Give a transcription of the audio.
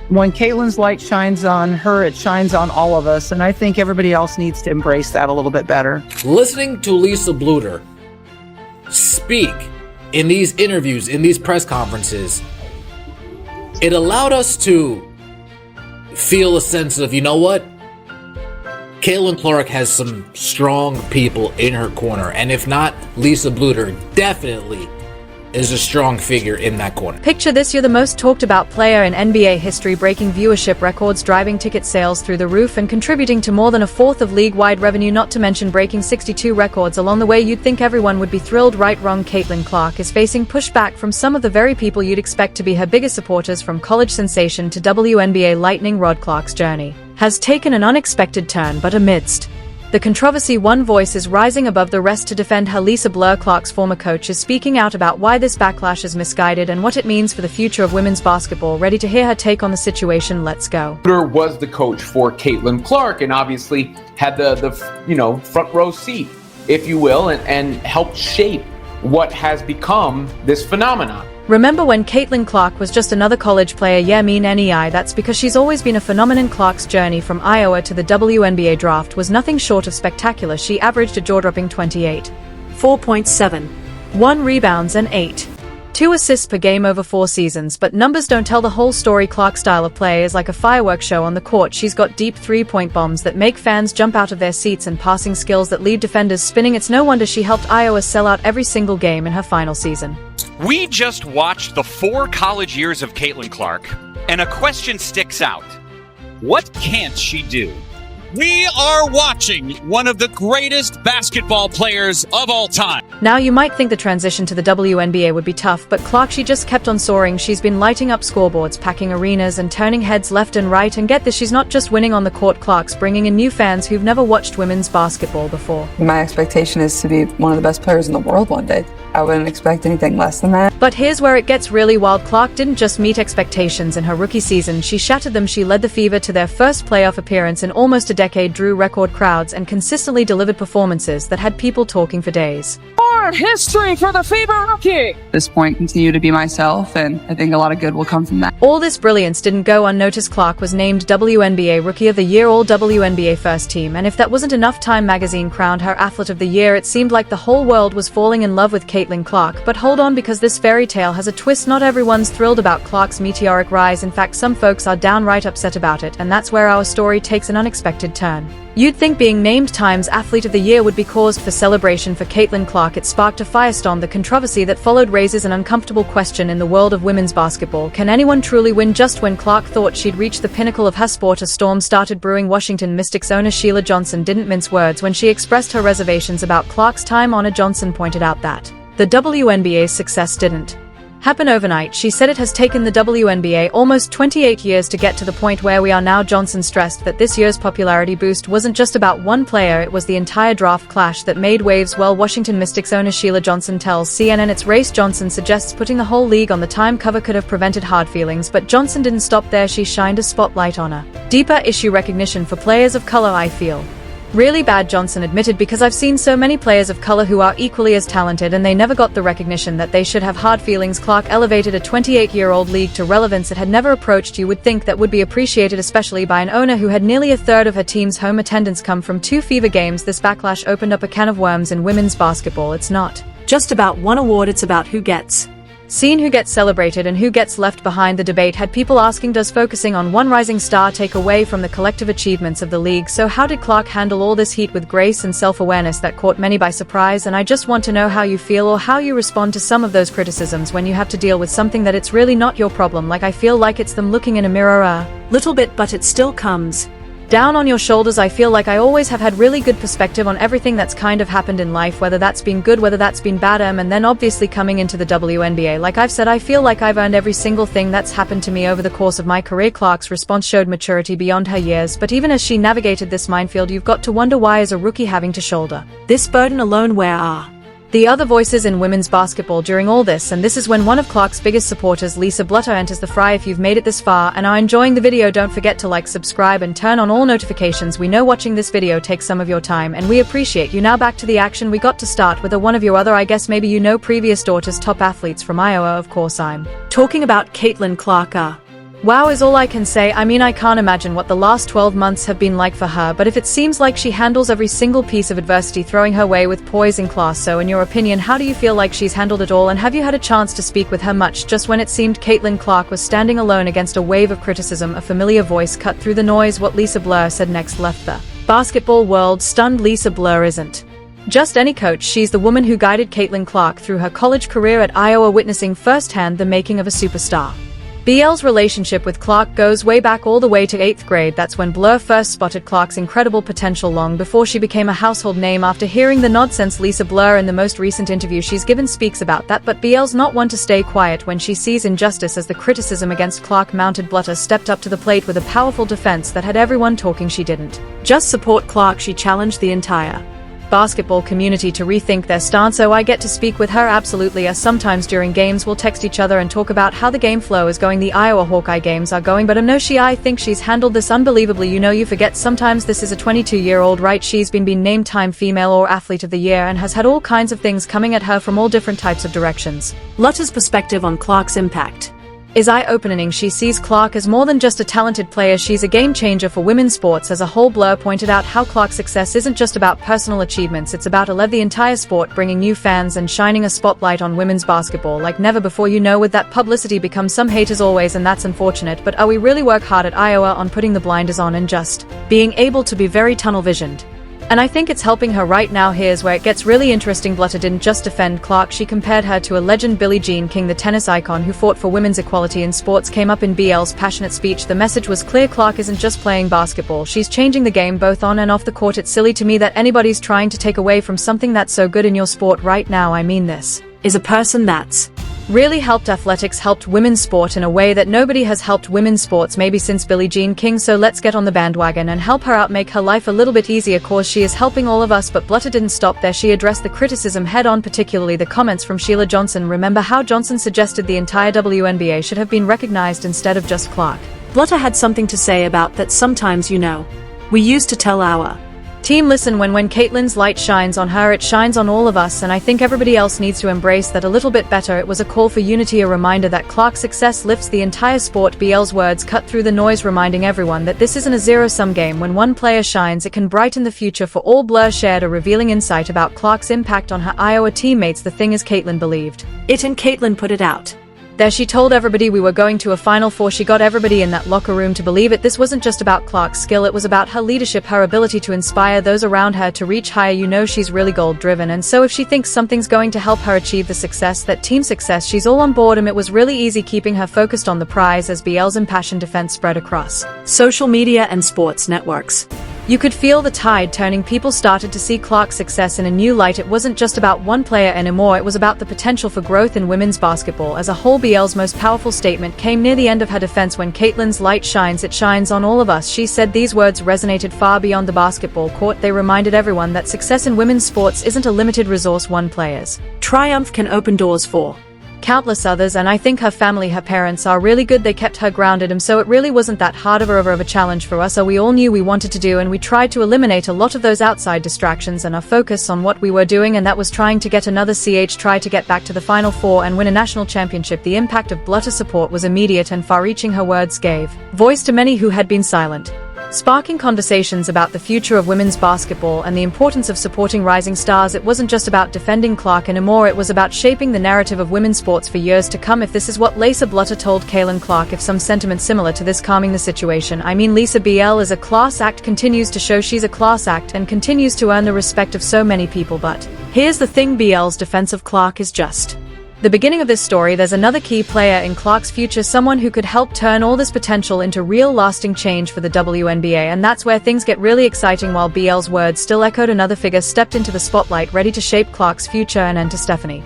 When Caitlin's light shines on her, it shines on all of us, and I think everybody else needs to embrace that a little bit better. Listening to Lisa Bluder speak in these interviews, in these press conferences, it allowed us to feel a sense of, you know what? Caitlin Clark has some strong people in her corner, and if not, Lisa Bluder definitely is a strong figure in that corner. Picture this, you're the most talked about player in NBA history, breaking viewership records, driving ticket sales through the roof, and contributing to more than a fourth of league-wide revenue, not to mention breaking 62 records along the way. You'd think everyone would be thrilled. Right? Wrong. Caitlin Clark is facing pushback from some of the very people you'd expect to be her biggest supporters. From college sensation to WNBA lightning rod, Clark's journey has taken an unexpected turn, but amidst the controversy, one voice is rising above the rest to defend her. Lisa Bluder, Clark's former coach, is speaking out about why this backlash is misguided and what it means for the future of women's basketball. Ready to hear her take on the situation? Let's go. Bluder was the coach for Caitlin Clark and obviously had the front row seat, if you will, and helped shape what has become this phenomenon. Remember when Caitlin Clark was just another college player? Yeah, NEI. That's because she's always been a phenomenon. Clark's journey from Iowa to the WNBA draft was nothing short of spectacular. She averaged a jaw-dropping 28, 4.7, 1 rebounds and 8.2 assists per game over 4 seasons, but numbers don't tell the whole story. Clark's style of play is like a fireworks show on the court. She's got deep three-point bombs that make fans jump out of their seats and passing skills that leave defenders spinning. It's no wonder she helped Iowa sell out every single game in her final season. We just watched the 4 college years of Caitlin Clark, and a question sticks out. What can't she do? We are watching one of the greatest basketball players of all time. Now you might think the transition to the WNBA would be tough, but Clark, she just kept on soaring. She's been lighting up scoreboards, packing arenas, and turning heads left and right. And get this, she's not just winning on the court. Clark's bringing in new fans who've never watched women's basketball before. My expectation is to be one of the best players in the world one day. I wouldn't expect anything less than that. But here's where it gets really wild. Clark didn't just meet expectations in her rookie season, she shattered them. She led the Fever to their first playoff appearance in almost a decade, drew record crowds, and consistently delivered performances that had people talking for days. History for the Fever rookie! At this point, continue to be myself, and I think a lot of good will come from that. All this brilliance didn't go unnoticed. Clark was named WNBA Rookie of the Year, All WNBA First Team, and if that wasn't enough, Time magazine crowned her Athlete of the Year. It seemed like the whole world was falling in love with Caitlin Clark. But hold on, because this fairy tale has a twist. Not everyone's thrilled about Clark's meteoric rise. In fact, some folks are downright upset about it, and that's where our story takes an unexpected turn. You'd think being named Time's Athlete of the Year would be cause for celebration for Caitlin Clark. It sparked a firestorm. The controversy that followed raises an uncomfortable question in the world of women's basketball. Can anyone truly win? Just when Clark thought she'd reached the pinnacle of her sport, a storm started brewing. Washington Mystics owner Sheila Johnson didn't mince words when she expressed her reservations about Clark's time. Owner Johnson pointed out that the WNBA's success didn't happen overnight. She said it has taken the WNBA almost 28 years to get to the point where we are now. Johnson stressed that this year's popularity boost wasn't just about one player, it was the entire draft clash that made waves. Well, Washington Mystics owner Sheila Johnson tells CNN it's race. Johnson suggests putting the whole league on the Time cover could have prevented hard feelings, but Johnson didn't stop there. She shined a spotlight on a deeper issue: recognition for players of color. I feel really bad, Johnson admitted, because I've seen so many players of color who are equally as talented and they never got the recognition that they should have. Hard feelings. Clark elevated a 28-year-old league to relevance it had never approached. You would think that would be appreciated, especially by an owner who had nearly a third of her team's home attendance come from 2 Fever games. This backlash opened up a can of worms in women's basketball. It's not just about one award, it's about who gets seen, who gets celebrated, and who gets left behind. The debate had people asking, does focusing on one rising star take away from the collective achievements of the league? So how did Clark handle all this heat with grace and self-awareness that caught many by surprise? And I just want to know how you feel, or how you respond to some of those criticisms when you have to deal with something that it's really not your problem. Like, I feel like it's them looking in a mirror a little bit, but it still comes down on your shoulders. I feel like I always have had really good perspective on everything that's kind of happened in life, whether that's been good, whether that's been bad. And then obviously coming into the WNBA, like I've said, I feel like I've earned every single thing that's happened to me over the course of my career. Clark's response showed maturity beyond her years, but even as she navigated this minefield, you've got to wonder, why is a rookie having to shoulder this burden alone? Where are the other voices in women's basketball during all this? And this is when one of Clark's biggest supporters, Lisa Bluder, enters the fray. If you've made it this far and are enjoying the video, don't forget to like, subscribe, and turn on all notifications. We know watching this video takes some of your time, and we appreciate you. Now back to the action. We got to start with one of your other, I guess maybe you know, previous daughters, top athletes from Iowa. Of course I'm talking about Caitlin Clark. Wow is all I can say. I mean, I can't imagine what the last 12 months have been like for her, but if it seems like she handles every single piece of adversity throwing her way with poise in class, so in your opinion, how do you feel like she's handled it all, and have you had a chance to speak with her much? Just when it seemed Caitlin Clark was standing alone against a wave of criticism, a familiar voice cut through the noise. What Lisa Blur said next left the basketball world stunned. Lisa Blur isn't just any coach, she's the woman who guided Caitlin Clark through her college career at Iowa, witnessing firsthand the making of a superstar. BL's relationship with Clark goes way back, all the way to 8th grade. That's when Blur first spotted Clark's incredible potential, long before she became a household name. After hearing the nonsense Lisa Blur in the most recent interview she's given speaks about that, but BL's not one to stay quiet when she sees injustice, as the criticism against Clark mounted. Blur stepped up to the plate with a powerful defense that had everyone talking. She didn't just support Clark, she challenged the entire basketball community to rethink their stance. Oh, I get to speak with her absolutely. As sometimes during games we'll text each other and talk about how the game flow is going, the Iowa Hawkeye games are going, but I think she's handled this unbelievably. You forget sometimes this is a 22-year-old, right? She's been named Time Female or Athlete of the Year and has had all kinds of things coming at her from all different types of directions. Lutter's perspective on Clark's impact is eye-opening. She sees Clark as more than just a talented player, she's a game-changer for women's sports as a whole. Blur pointed out how Clark's success isn't just about personal achievements, it's about the entire sport, bringing new fans and shining a spotlight on women's basketball like never before. With that publicity becomes some haters always, and that's unfortunate, but we really work hard at Iowa on putting the blinders on and just being able to be very tunnel-visioned. And I think it's helping her right now. Here's where it gets really interesting. Blutter didn't just defend Clark, she compared her to a legend. Billie Jean King, the tennis icon who fought for women's equality in sports, came up in BL's passionate speech. The message was clear: Clark isn't just playing basketball, she's changing the game both on and off the court. It's silly to me that anybody's trying to take away from something that's so good in your sport right now. I mean, this is a person that's really helped athletics, helped women's sport in a way that nobody has helped women's sports maybe since Billie Jean King. So let's get on the bandwagon and help her out, make her life a little bit easier, cause she is helping all of us. But Blutter didn't stop there. She addressed the criticism head on, particularly the comments from Sheila Johnson. Remember how Johnson suggested the entire WNBA should have been recognized instead of just Clark? Blutter had something to say about that. Sometimes, we used to tell our team, listen, when Caitlin's light shines on her, it shines on all of us, and I think everybody else needs to embrace that a little bit better. It was a call for unity, a reminder that Clark's success lifts the entire sport. BL's words cut through the noise, reminding everyone that this isn't a zero-sum game. When one player shines, it can brighten the future for all. Blur shared a revealing insight about Clark's impact on her Iowa teammates. The thing is, Caitlin believed it, and Caitlin put it out there. She told everybody we were going to a Final Four. She got everybody in that locker room to believe it. This wasn't just about Clark's skill, it was about her leadership, her ability to inspire those around her to reach higher. She's really goal-driven, and so if she thinks something's going to help her achieve the success, that team success, she's all on board. And it was really easy keeping her focused on the prize as BL's impassioned defense spread across social media and sports networks. You could feel the tide turning. People started to see Clark's success in a new light. It wasn't just about one player anymore, it was about the potential for growth in women's basketball as a whole. BL's most powerful statement came near the end of her defense. When Caitlin's light shines, it shines on all of us, she said. These words resonated far beyond the basketball court. They reminded everyone that success in women's sports isn't a limited resource. One player's triumph can open doors for countless others, and I think her family, her parents, are really good. They kept her grounded, and so it really wasn't that hard of a challenge for us. So we all knew we wanted to do, and we tried to eliminate a lot of those outside distractions and our focus on what we were doing, and that was trying to get another try to get back to the Final Four and win a national championship. The impact of Blutter's support was immediate and far-reaching. Her words gave voice to many who had been silent, sparking conversations about the future of women's basketball and the importance of supporting rising stars. It wasn't just about defending Clark anymore, it was about shaping the narrative of women's sports for years to come. If this is what Lisa Blutter told Caitlin Clark, if some sentiment similar to this calming the situation, I mean, Lisa BL is a class act, continues to show she's a class act, and continues to earn the respect of so many people. But here's the thing, BL's defense of Clark is just the beginning of this story. There's another key player in Clark's future, someone who could help turn all this potential into real lasting change for the WNBA, and that's where things get really exciting. While BL's words still echoed, another figure stepped into the spotlight, ready to shape Clark's future. And enter Stephanie.